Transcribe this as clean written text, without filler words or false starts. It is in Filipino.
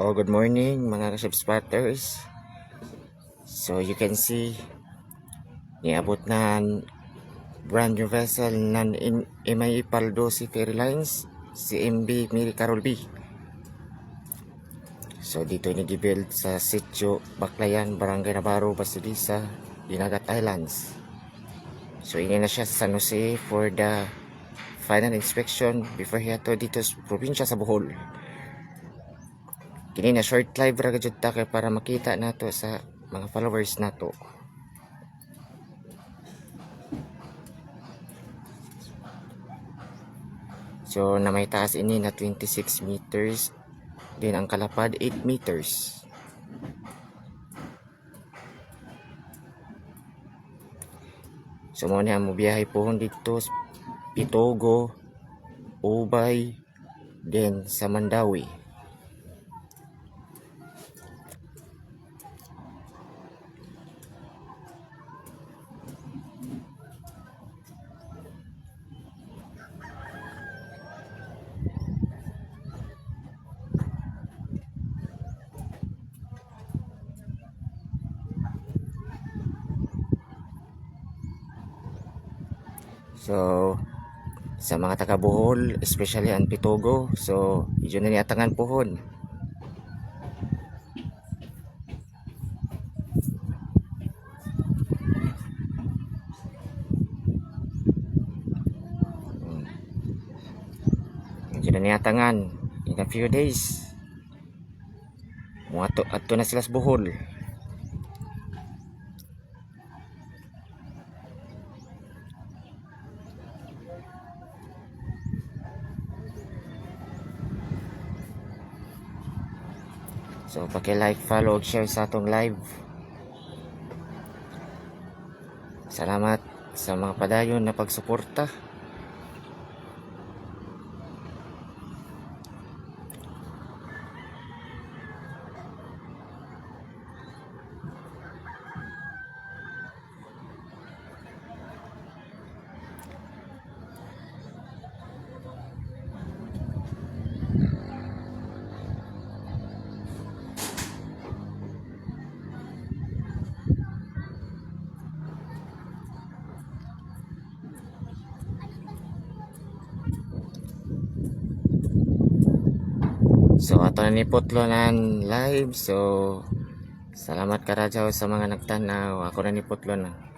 So good morning mga ship spotters. So you can see niabot na brand new vessel ng MIE Paldosi Ferry Lines, CMB Miri Carol B. So dito nag-build sa Sitio Baclayan, Barangay Navarro, Basilisa, Dinagat Islands. So ini na siya sa San Jose for the final inspection before hiyato dito sa probinsya sa Bohol. Kini na short live ra gud ta kay para makita nato sa mga followers nato. So na may taas ini na 26 meters, din ang kalapad 8 meters. So mo na mo biyahe pohon dito Pitogo, Ubay, then sa Mandawi. So sa mga taga Bohol, especially ang Pitogo, so medyo na niatangan pohon. Medyo na niatangan in a few days. Muato ato na sila sa Bohol. So paki-like, follow, share sa atong live. Salamat sa mga padayon na pagsuporta. So ato na ni Putlonan live. So salamat karadyaw sa mga nagtanaw. Ako na ni Putlonan.